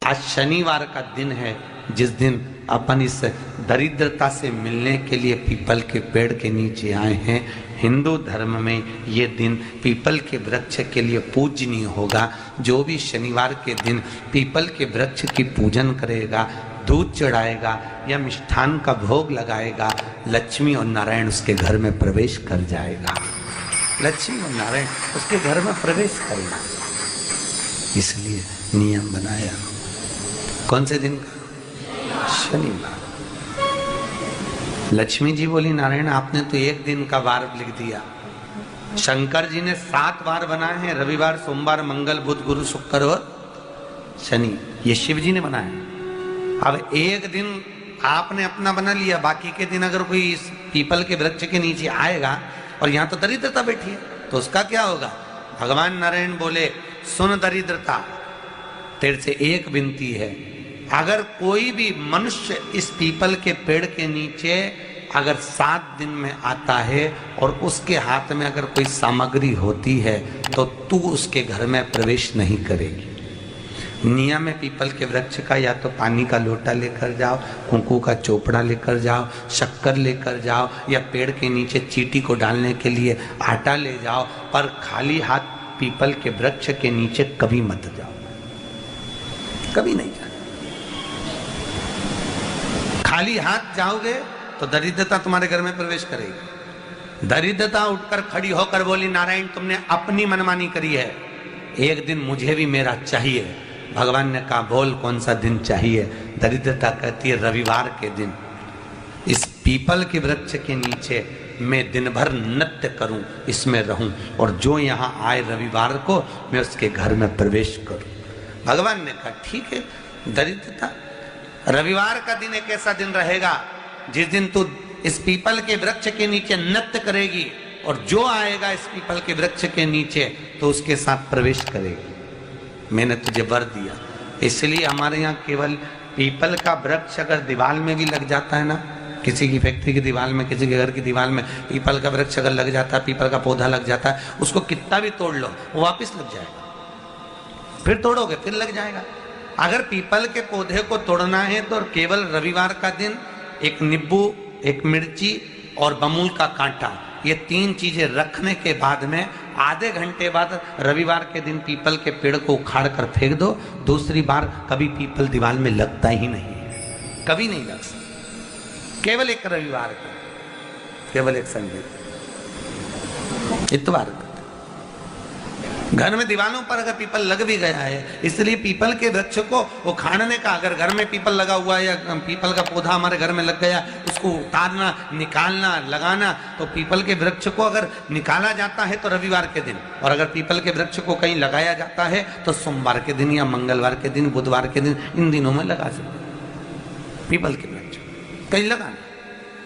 आज शनिवार का दिन है, जिस दिन अपन इस दरिद्रता से मिलने के लिए पीपल के पेड़ के नीचे आए हैं। हिंदू धर्म में ये दिन पीपल के वृक्ष के लिए पूजनीय होगा। जो भी शनिवार के दिन पीपल के वृक्ष की पूजन करेगा, दूध चढ़ाएगा या मिष्ठान का भोग लगाएगा, लक्ष्मी और नारायण उसके घर में प्रवेश कर जाएगा। लक्ष्मी और नारायण उसके घर में प्रवेश करेगा। इसलिए नियम बनाया। कौन से दिन का? शनिवार। लक्ष्मी जी बोली, नारायण आपने तो एक दिन का वार लिख दिया। शंकर जी ने 7 वार बनाए हैं, रविवार, सोमवार, मंगल, बुध, गुरु, शुक्र और शनि। ये शिव जी ने बनाया। अब एक दिन आपने अपना बना लिया, बाकी के दिन अगर कोई इस पीपल के वृक्ष के नीचे आएगा और यहाँ तो दरिद्रता बैठी है, तो उसका क्या होगा? भगवान नारायण बोले, सुन दरिद्रता, तेरे से एक विनती है, अगर कोई भी मनुष्य इस पीपल के पेड़ के नीचे अगर 7 दिन में आता है और उसके हाथ में अगर कोई सामग्री होती है तो तू उसके घर में प्रवेश नहीं करेगी। नियम है पीपल के वृक्ष का, या तो पानी का लोटा लेकर जाओ, कुंकू का चोपड़ा लेकर जाओ, शक्कर लेकर जाओ, या पेड़ के नीचे चींटी को डालने के लिए आटा ले जाओ, पर खाली हाथ पीपल के वृक्ष के नीचे कभी मत जाओ, कभी नहीं जाओ। खाली हाथ जाओगे तो दरिद्रता तुम्हारे घर में प्रवेश करेगी। दरिद्रता उठकर खड़ी होकर बोली, नारायण तुमने अपनी मनमानी करी है, एक दिन मुझे भी मेरा चाहिए। भगवान ने कहा, बोल कौन सा दिन चाहिए? दरिद्रता कहती है, रविवार के दिन इस पीपल के वृक्ष के नीचे मैं दिन भर नृत्य करूं, इसमें रहूं, और जो यहाँ आए रविवार को मैं उसके घर में प्रवेश करूं। भगवान ने कहा, ठीक है। दरिद्रता, रविवार का दिन एक ऐसा दिन रहेगा जिस दिन तू इस पीपल के वृक्ष के नीचे नृत्य करेगी, और जो आएगा इस पीपल के वृक्ष के नीचे तो उसके साथ प्रवेश करेगी। मैंने तुझे वर दिया। इसलिए हमारे यहाँ केवल पीपल का वृक्ष अगर दीवार में भी लग जाता है ना, किसी की फैक्ट्री की दीवार में, किसी के घर की दीवार में पीपल का वृक्ष अगर लग जाता है, पीपल का पौधा लग जाता है, उसको कितना भी तोड़ लो वो वापस लग जाएगा। फिर तोड़ोगे फिर लग जाएगा। अगर पीपल के पौधे को तोड़ना है तो केवल रविवार का दिन एक नींबू, एक मिर्ची और बमूल का कांटा, ये 3 चीजें रखने के बाद में आधे घंटे बाद रविवार के दिन पीपल के पेड़ को उखाड़ कर फेंक दो। दूसरी बार कभी पीपल दीवार में लगता ही नहीं, कभी नहीं लग सकता। केवल एक रविवार को, केवल एक संडे, इतवार को। घर में दीवारों पर अगर पीपल लग भी गया है, इसलिए पीपल के वृक्ष को उखाड़ने का, अगर घर में पीपल लगा हुआ है या पीपल का पौधा हमारे घर में लग गया, उसको उतारना, निकालना, लगाना, तो पीपल के वृक्ष को अगर निकाला जाता है तो रविवार के दिन, और अगर पीपल के वृक्ष को कहीं लगाया जाता है तो सोमवार के दिन या मंगलवार के दिन, बुधवार के दिन, इन दिनों में लगा सकते पीपल के वृक्ष कहीं लगाना।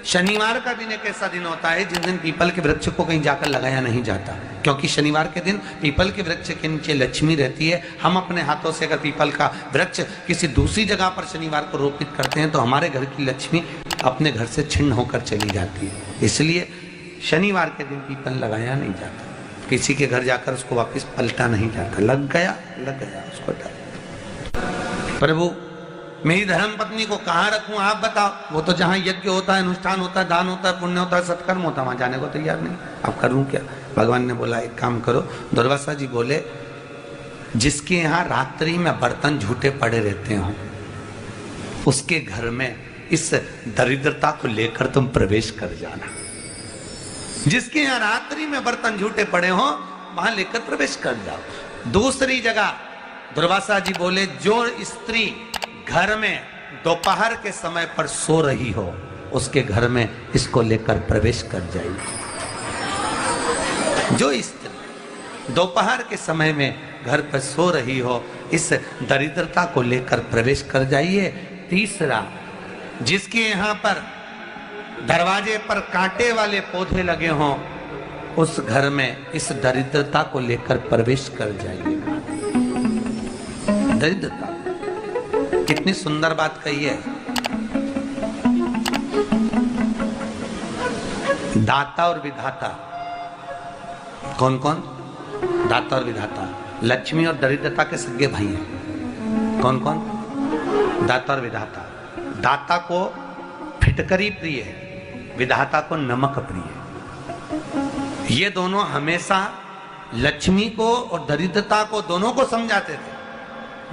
शनिवार का दिन एक ऐसा दिन होता है जिस दिन पीपल के वृक्ष को कहीं जाकर लगाया नहीं जाता, क्योंकि शनिवार के दिन पीपल के वृक्ष के नीचे लक्ष्मी रहती है। हम अपने हाथों से अगर पीपल का वृक्ष किसी दूसरी जगह पर शनिवार को रोपित करते हैं तो हमारे घर की लक्ष्मी अपने घर से छिन्न होकर चली जाती है। इसलिए शनिवार के दिन पीपल लगाया नहीं जाता, किसी के घर जाकर उसको वापस पलटा नहीं जाता। लग गया उसको डाल। प्रभु मेरी धर्म पत्नी को कहाँ रखूं आप बताओ? वो तो जहाँ यज्ञ होता है, अनुष्ठान होता है, दान होता है, पुण्य होता है, सत्कर्म होता है, वहां जाने को तैयार नहीं। अब करूं क्या? भगवान ने बोला, एक काम करो। दुर्वासा जी बोले, जिसके यहाँ रात्रि में बर्तन झूठे पड़े रहते हो, उसके घर में इस दरिद्रता को लेकर तुम प्रवेश कर जाना। जिसके यहाँ रात्रि में बर्तन झूठे पड़े हो, वहां लेकर प्रवेश कर जाओ। दूसरी जगह दुर्वासा जी बोले, जो स्त्री घर में दोपहर के समय पर सो रही हो, उसके घर में इसको लेकर प्रवेश कर जाइए। जो स्त्री दोपहर के समय में घर पर सो रही हो, इस दरिद्रता को लेकर प्रवेश कर जाइए। तीसरा, जिसके यहाँ पर दरवाजे पर कांटे वाले पौधे लगे हों, उस घर में इस दरिद्रता को लेकर प्रवेश कर जाइए। दरिद्रता, कितनी सुंदर बात कही है। दाता और विधाता, कौन कौन? दाता और विधाता। लक्ष्मी और दरिद्रता के सगे भाई हैं। कौन कौन? दाता और विधाता। दाता को फिटकरी प्रिय है, विधाता को नमक प्रिय है। ये दोनों हमेशा लक्ष्मी को और दरिद्रता को दोनों को समझाते थे,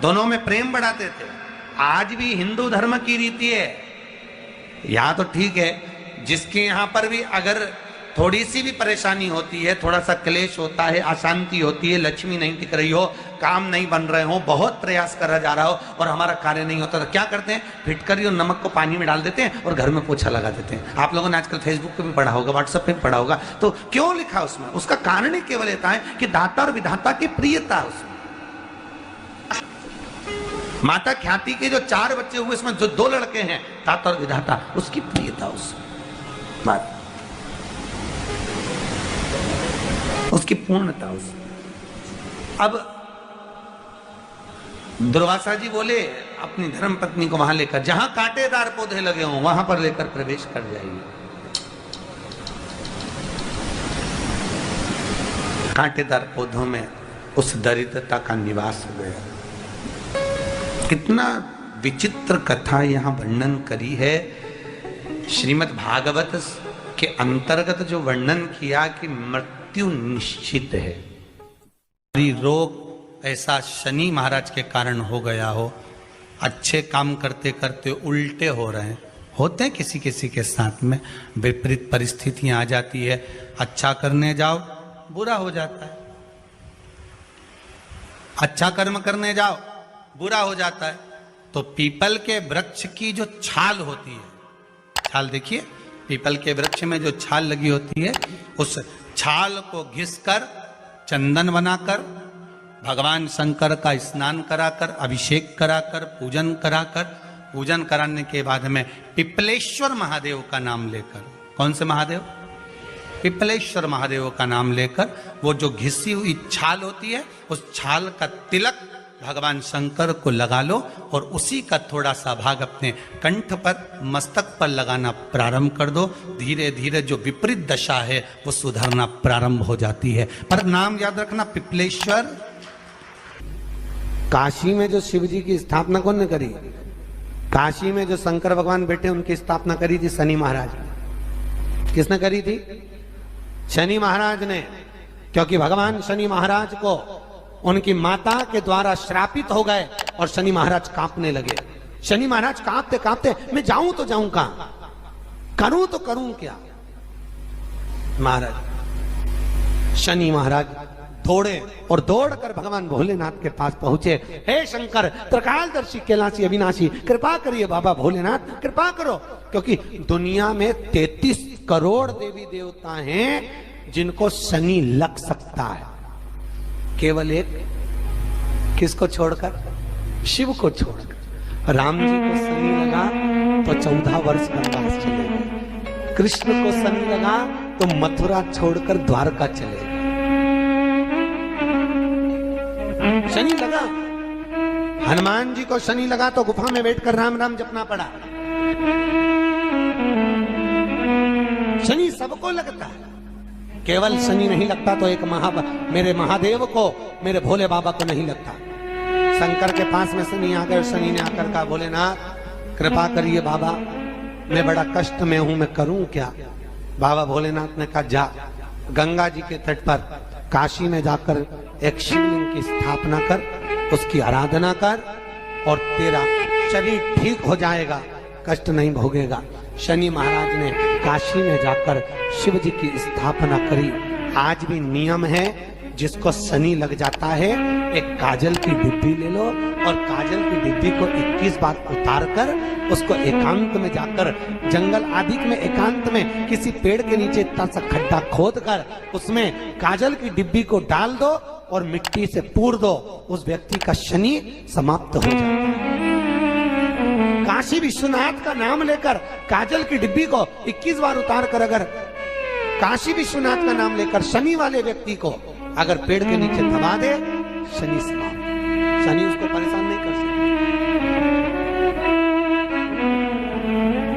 दोनों में प्रेम बढ़ाते थे। आज भी हिंदू धर्म की रीति है, यहाँ तो ठीक है, जिसके यहाँ पर भी अगर थोड़ी सी भी परेशानी होती है, थोड़ा सा क्लेश होता है, अशांति होती है, लक्ष्मी नहीं टिक रही हो, काम नहीं बन रहे हो, बहुत प्रयास करा जा रहा हो और हमारा कार्य नहीं होता, तो क्या करते हैं, फिटकरी और नमक को पानी में डाल देते हैं और घर में पोछा लगा देते हैं। आप लोगों ने आजकल फेसबुक पे भी पढ़ा होगा, व्हाट्सएप पे भी पढ़ा होगा। तो क्यों लिखा उसमें? उसका कारण ही केवल इतना है कि दाता और विधाता की प्रियता उसमें। माता ख्याति के जो 4 बच्चे हुए, इसमें जो 2 लड़के हैं, दाता और विधाता, उसकी प्रियता उसमें, उसकी पूर्णता उसमें। अब दुर्वासा जी बोले अपनी धर्म पत्नी को वहां लेकर, जहां कांटेदार पौधे लगे हों वहां पर लेकर प्रवेश कर जाइए। कांटेदार पौधों में उस दरिद्रता का निवास हो गया। कितना विचित्र कथा यहां वर्णन करी है। श्रीमद् भागवत के अंतर्गत जो वर्णन किया कि मृत्यु निश्चित है, रोग ऐसा शनि महाराज के कारण हो गया हो, अच्छे काम करते करते उल्टे हो रहे हैं, होते हैं किसी किसी के साथ में, विपरीत परिस्थितियां आ जाती है, अच्छा करने जाओ बुरा हो जाता है, अच्छा कर्म करने जाओ बुरा हो जाता है। तो पीपल के वृक्ष की जो छाल होती है, छाल देखिए, पीपल के वृक्ष में जो छाल लगी होती है, उस छाल को घिसकर चंदन बनाकर भगवान शंकर का स्नान कराकर, अभिषेक कराकर, पूजन कराकर, पूजन कराने के बाद में पिपलेश्वर महादेव का नाम लेकर, कौन से महादेव? पिपलेश्वर महादेव का नाम लेकर वो जो घिसी हुई छाल होती है, उस छाल का तिलक भगवान शंकर को लगा लो और उसी का थोड़ा सा भाग अपने कंठ पर, मस्तक पर लगाना प्रारंभ कर दो। धीरे धीरे जो विपरीत दशा है वो सुधरना प्रारंभ हो जाती है। पर नाम याद रखना, पिपलेश्वर। काशी में जो शिव जी की स्थापना कौन ने करी? काशी में जो शंकर भगवान बैठे उनकी स्थापना करी थी शनि महाराज ने। किसने करी थी? शनि महाराज ने। क्योंकि भगवान शनि महाराज को उनकी माता के द्वारा श्रापित हो गए और शनि महाराज कांपने लगे। शनि महाराज कांपते कांपते, मैं जाऊं तो जाऊं कहां, करूं तो करूं क्या? महाराज, शनि महाराज दौड़े और दौड़कर भगवान भोलेनाथ के पास पहुंचे। हे शंकर, त्रिकालदर्शी, कैलाशी, अविनाशी, कृपा करिए बाबा भोलेनाथ, कृपा करो। क्योंकि दुनिया में 33 करोड़ देवी देवता हैं जिनको शनि लग सकता है, केवल एक, किसको छोड़कर? शिव को छोड़कर। राम जी को शनि लगा तो 14 वर्ष वनवास चले गए। कृष्ण को शनि लगा तो मथुरा छोड़कर द्वारका चले गए। शनि लगा। हनुमान जी को शनि लगा तो गुफा में बैठकर राम राम जपना पड़ा। शनि सबको लगता है, केवल शनि नहीं लगता तो एक मेरे महादेव को, मेरे भोले बाबा को नहीं लगता। शंकर के पास में शनि आ गए। शनि ने आकर कहा, भोलेनाथ कृपा करिए बाबा, मैं बड़ा कष्ट में हूं, मैं करूं क्या? बाबा भोलेनाथ ने कहा, जा गंगा जी के तट पर काशी में जाकर एक शिवलिंग की स्थापना कर, उसकी आराधना कर और तेरा शरीर ठीक हो जाएगा, कष्ट नहीं भोगेगा। शनि महाराज ने काशी में जाकर शिव जी की स्थापना करी। आज भी नियम है, जिसको शनि लग जाता है एक काजल की डिब्बी ले लो और काजल की डिब्बी को 21 बार उतार कर उसको एकांत में जाकर, जंगल आदि में एकांत में किसी पेड़ के नीचे इतना सा खड्डा खोद कर उसमें काजल की डिब्बी को डाल दो और मिट्टी से पूर दो, उस व्यक्ति का शनि समाप्त हो जाता है। काशी विश्वनाथ का नाम लेकर काजल की डिब्बी को 21 बार उतार कर अगर काशी विश्वनाथ का नाम लेकर शनि वाले व्यक्ति को अगर पेड़ के नीचे दबा दे, शनि समाप्त, शनि उसको परेशान नहीं कर सकता।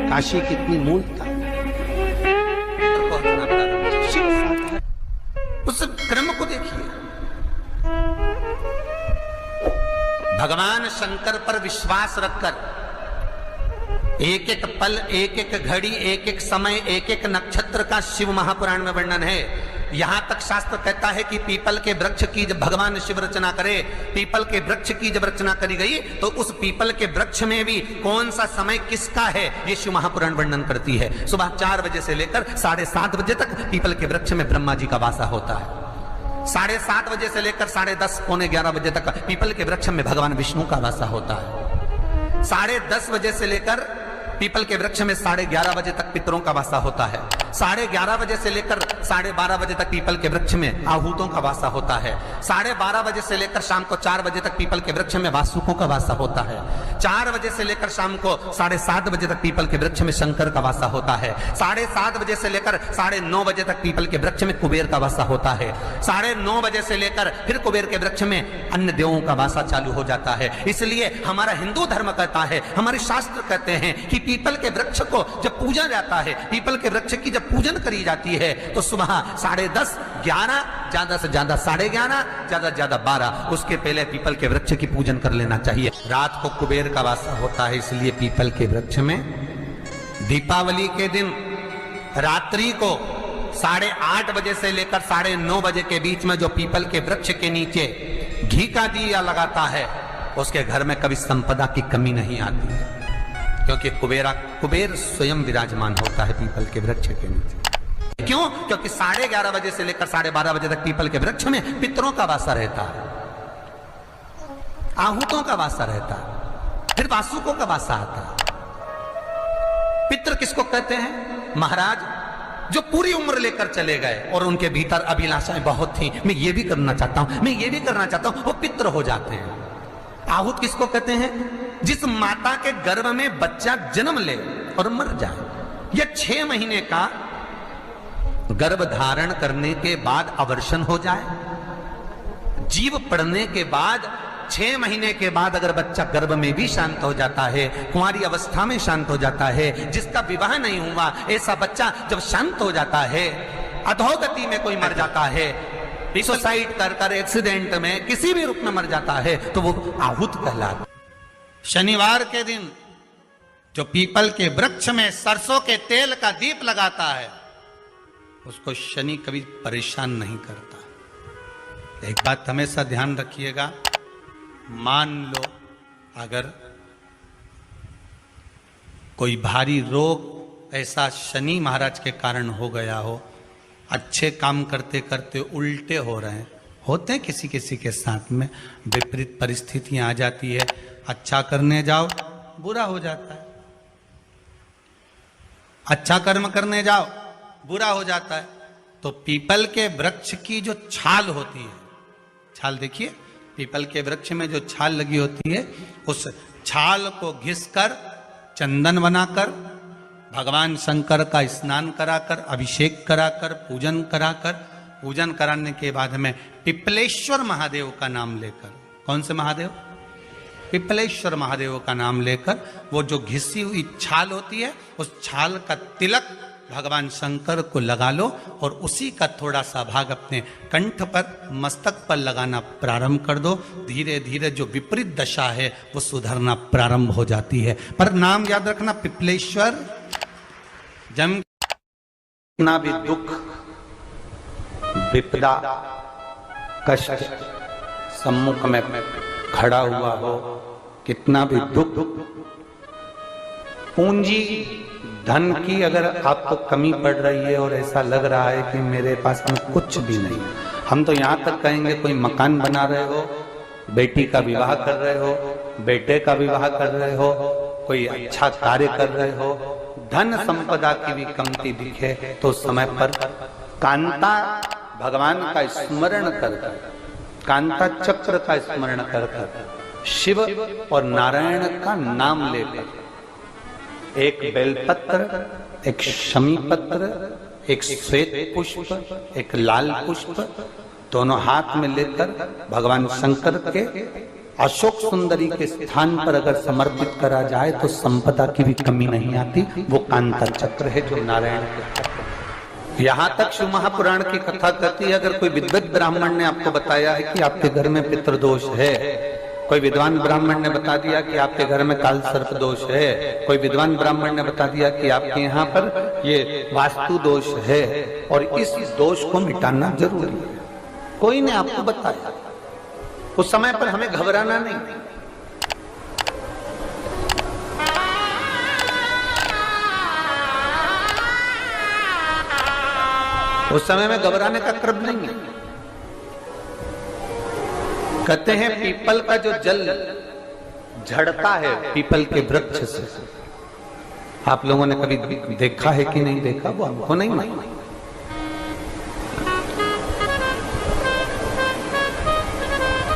काशी कितनी मूलता, उस क्रम को देखिए। भगवान शंकर पर विश्वास रखकर एक एक पल, एक एक घड़ी, एक एक समय, एक एक नक्षत्र का शिव महापुराण में वर्णन है। यहां तक शास्त्र कहता है कि पीपल के वृक्ष की जब भगवान शिव रचना करे, पीपल के वृक्ष की जब रचना करी गई तो उस पीपल के वृक्ष में भी कौन सा समय किसका है, ये शिव महापुराण वर्णन करती है। सुबह 4 बजे से लेकर 7:30 बजे तक पीपल के वृक्ष में ब्रह्मा जी का वासा होता है। 7:30 बजे से लेकर 10:30 पौने 11 बजे तक पीपल के वृक्ष में भगवान विष्णु का वासा होता है। 10:30 बजे से लेकर पीपल के वृक्ष में 11:30 बजे तक पितरों का वासा होता है। 11:30 बजे से लेकर 12:30 बजे तक पीपल के वृक्ष में आहूतों का वासा होता है। 12:30 बजे से लेकर शाम को 4 बजे तक पीपल के वृक्ष में वासुकों का वासा होता है। 4 बजे से लेकर शाम को 7:30 बजे तक पीपल के वृक्ष में शंकर का वासा होता है। 7:30 बजे से लेकर 9:30 बजे तक पीपल के वृक्ष में कुबेर का वासा होता है। 9:30 बजे से लेकर फिर कुबेर के वृक्ष में अन्य देवों का वासा चालू हो जाता है। इसलिए हमारा हिंदू धर्म कहता है, हमारे शास्त्र कहते हैं कि पीपल के वृक्ष को जब पूजा जाता है, पीपल के वृक्ष की जब पूजन करी जाती है तो सुबह 10:30, 11, ज्यादा से ज्यादा 11:30, ज्यादा से ज्यादा 12, उसके पहले पीपल के वृक्ष की पूजन कर लेना चाहिए। रात को कुबेर का वासा होता है, इसलिए पीपल के वृक्ष में दीपावली के दिन रात्रि को 8:30 बजे से लेकर 9:30 बजे के बीच में जो पीपल के वृक्ष के नीचे घी का दिया लगाता है, उसके घर में कभी संपदा की कमी नहीं आती है, क्योंकि कुबेर स्वयं विराजमान होता है पीपल के वृक्ष के नीचे। क्यों? क्योंकि 11:30 बजे से लेकर 12:30 बजे तक पीपल के वृक्ष में पितरों का वासा रहता है, आहूतों का वासा रहता है, फिर वासुकों का वासा आता है। पितृ किसको कहते हैं? महाराज जो पूरी उम्र लेकर चले गए और उनके भीतर अभिलाषाएं बहुत थी, मैं ये भी करना चाहता हूं, मैं ये भी करना चाहता हूं, वो पितृ हो जाते हैं। आहूत किसको कहते हैं? जिस माता के गर्भ में बच्चा जन्म ले और मर जाए, या 6 महीने का गर्भ धारण करने के बाद अवर्षण हो जाए, जीव पड़ने के बाद 6 महीने के बाद अगर बच्चा गर्भ में भी शांत हो जाता है, कुंवारी अवस्था में शांत हो जाता है, जिसका विवाह नहीं हुआ ऐसा बच्चा जब शांत हो जाता है, अधोगति में कोई मर जाता है, सुसाइड कर एक्सीडेंट में किसी भी रूप में मर जाता है, तो वो आहूत कहलाता। शनिवार के दिन जो पीपल के वृक्ष में सरसों के तेल का दीप लगाता है, उसको शनि कभी परेशान नहीं करता। एक बात हमेशा ध्यान रखिएगा, मान लो अगर कोई भारी रोग ऐसा शनि महाराज के कारण हो गया हो, अच्छे काम करते करते उल्टे हो रहे हैं, होते हैं किसी किसी के साथ में, विपरीत परिस्थितियां आ जाती है, अच्छा करने जाओ बुरा हो जाता है, अच्छा कर्म करने जाओ बुरा हो जाता है। तो पीपल के वृक्ष की जो छाल होती है, छाल देखिए, पीपल के वृक्ष में जो छाल लगी होती है, उस छाल को घिसकर चंदन बनाकर भगवान शंकर का स्नान कराकर, अभिषेक कराकर, पूजन कराने के बाद में पिपलेश्वर महादेव का नाम लेकर, कौन से महादेव? पिपलेश्वर महादेव का नाम लेकर वो जो घिसी हुई छाल होती है, उस छाल का तिलक भगवान शंकर को लगा लो और उसी का थोड़ा सा भाग अपने कंठ पर, मस्तक पर लगाना प्रारंभ कर दो। धीरे धीरे जो विपरीत दशा है वो सुधरना प्रारंभ हो जाती है। पर नाम याद रखना, पिपलेश्वर। जब कितना भी दुख, विपदा, कष्ट सम्मुख में खड़ा हुआ हो, कितना भी दुख, पूंजी धन की अगर आपको कमी पड़ रही है और ऐसा लग रहा है कि मेरे पास में कुछ भी नहीं, हम तो यहाँ तक कहेंगे कोई मकान बना रहे हो, बेटी का विवाह कर रहे हो, बेटे का विवाह कर रहे हो, कोई अच्छा कार्य कर रहे हो, धन संपदा की भी कमती दिखे तो समय पर कांता भगवान का स्मरण कर, कांता चक्र का स्मरण कर, शिव और नारायण का नाम लेकर, एक बेलपत्र, एक शमी पत्र, एक श्वेत पुष्प, एक लाल पुष्प, दोनों हाथ में लेकर भगवान शंकर के अशोक सुंदरी के स्थान पर अगर समर्पित करा जाए तो संपदा की भी कमी नहीं आती। वो कांता चक्र है जो नारायण के। यहाँ तक शिव महापुराण की कथा कहती है, अगर कोई विद्वत ब्राह्मण ने आपको बताया है कि आपके घर में पितृदोष है, कोई विद्वान ब्राह्मण ने बता दिया कि आपके घर में काल सर्प दोष है, कोई विद्वान ब्राह्मण ने बता दिया कि आपके यहाँ पर ये वास्तु दोष है और इस दोष को मिटाना जरूरी है। कोई ने आपको बताया, उस समय पर हमें घबराना नहीं। उस समय में घबराने का क्रम नहीं है। कहते हैं पीपल का जो जल झड़ता है पीपल के वृक्ष से, आप लोगों ने कभी देखा है कि नहीं देखा, वो हमको नहीं मालूम।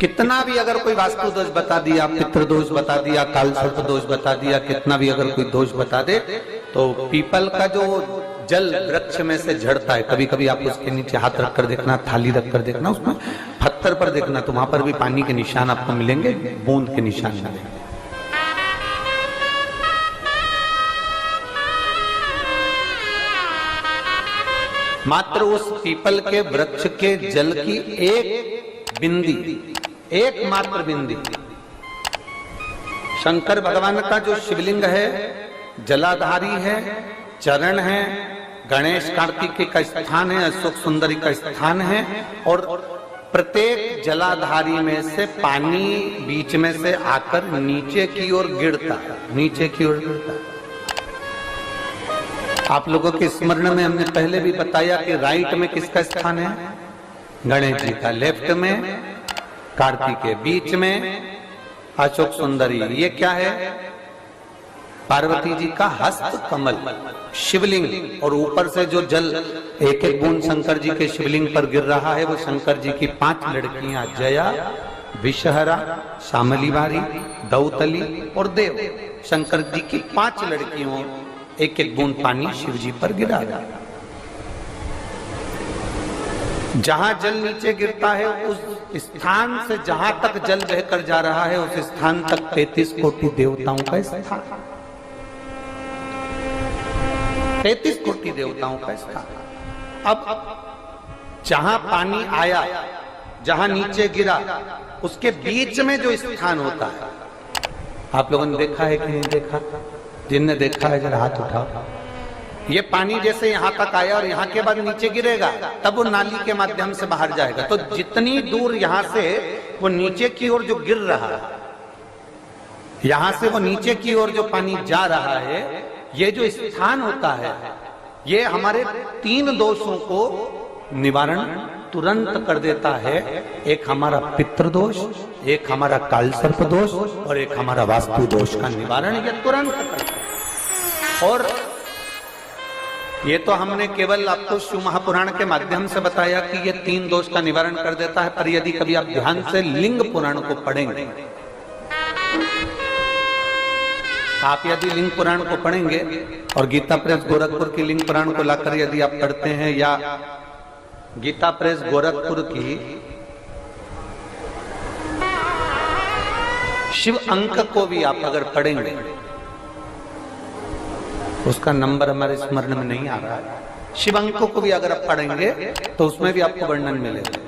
कितना भी अगर कोई वास्तु दोष बता दिया, पितृ दोष बता दिया, काल सर्प दोष बता दिया, कितना भी अगर कोई दोष बता दे, तो पीपल का जो जल वृक्ष में से झड़ता है, कभी कभी आप उसके नीचे हाथ रखकर देखना, थाली रखकर देखना, उसमें पत्थर पर देखना, तो वहां पर भी पानी के निशान आपको मिलेंगे, बूंद के निशान मिलेंगे। मात्र उस पीपल के वृक्ष के जल की एक बिंदी, एकमात्र बिंदी, शंकर भगवान का जो शिवलिंग है, जलाधारी है, चरण है, गणेश कार्तिकेय का स्थान है, अशोक सुंदरी का स्थान है, और प्रत्येक जलाधारी में से पानी बीच में से आकर नीचे की ओर गिरता है, नीचे की ओर गिरता है। आप लोगों के स्मरण में हमने पहले भी बताया कि राइट में किसका स्थान है, गणेश जी का, लेफ्ट में कार्तिकेय, बीच में अशोक सुंदरी। ये क्या है, पार्वती जी का हस्त कमल शिवलिंग, और ऊपर से जो जल एक एक बूंद शंकर जी के शिवलिंग पर गिर रहा है, वो शंकर जी की 5 लड़कियां, जया, विषहरा, शामलीवारी, दौतली और देव, शंकर जी की 5 लड़कियों, एक एक बूंद पानी शिव जी पर गिरा रहा। जहां जल नीचे गिरता है उस स्थान से जहां तक जल बहकर जा रहा है, उस स्थान तक 33 कोटि देवताओं का स्थान, 33 कोटि देवताओं का स्थान। अब जहां पानी आया, जहां नीचे गिरा, उसके बीच में जो स्थान होता है, आप लोगों ने देखा है कि नहीं देखा? जिनने देखा है जरा हाथ उठाओ। ये पानी जैसे यहाँ तक आया और यहाँ के बाद नीचे गिरेगा, तब वो नाली के माध्यम से बाहर जाएगा। तो जितनी दूर यहाँ से वो नीचे की ओर जो गिर रहा है, यहाँ से वो नीचे की ओर जो पानी जा रहा है, ये जो स्थान होता है, ये हमारे 3 दोषों को निवारण तुरंत कर देता है। एक हमारा पितृ दोष, एक हमारा काल सर्प दोष, और एक हमारा वास्तु दोष का निवारण ये तुरंत करता है। और ये तो हमने केवल आपको शिव महापुराण के माध्यम से बताया कि ये 3 दोष का निवारण कर देता है, पर यदि कभी आप ध्यान से लिंग पुराण को पढ़ेंगे, आप यदि लिंग पुराण को पढ़ेंगे और गीता प्रेस गोरखपुर की लिंग पुराण को लाकर यदि आप पढ़ते हैं, या गीता प्रेस गोरखपुर की शिव अंक को भी आप अगर पढ़ेंगे, उसका नंबर हमारे स्मरण में नहीं आ रहा है, शिव अंक को भी अगर आप पढ़ेंगे तो उसमें भी आपको वर्णन मिलेगा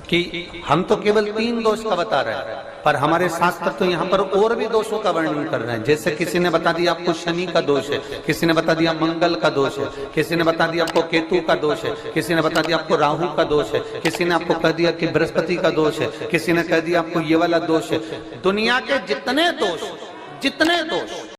कि हम तो केवल 3 दोष का बता रहे हैं, पर हमारे शास्त्र तो यहाँ पर और भी दोषों का वर्णन कर रहे हैं। जैसे किसी ने बता दिया आपको शनि का दोष है, किसी ने बता दिया मंगल का दोष है, किसी ने बता दिया आपको केतु का दोष है, किसी ने बता दिया आपको राहु का दोष है, किसी ने आपको कह दिया कि बृहस्पति का दोष है, किसी ने कह दिया आपको ये वाला दोष है। दुनिया के जितने दोष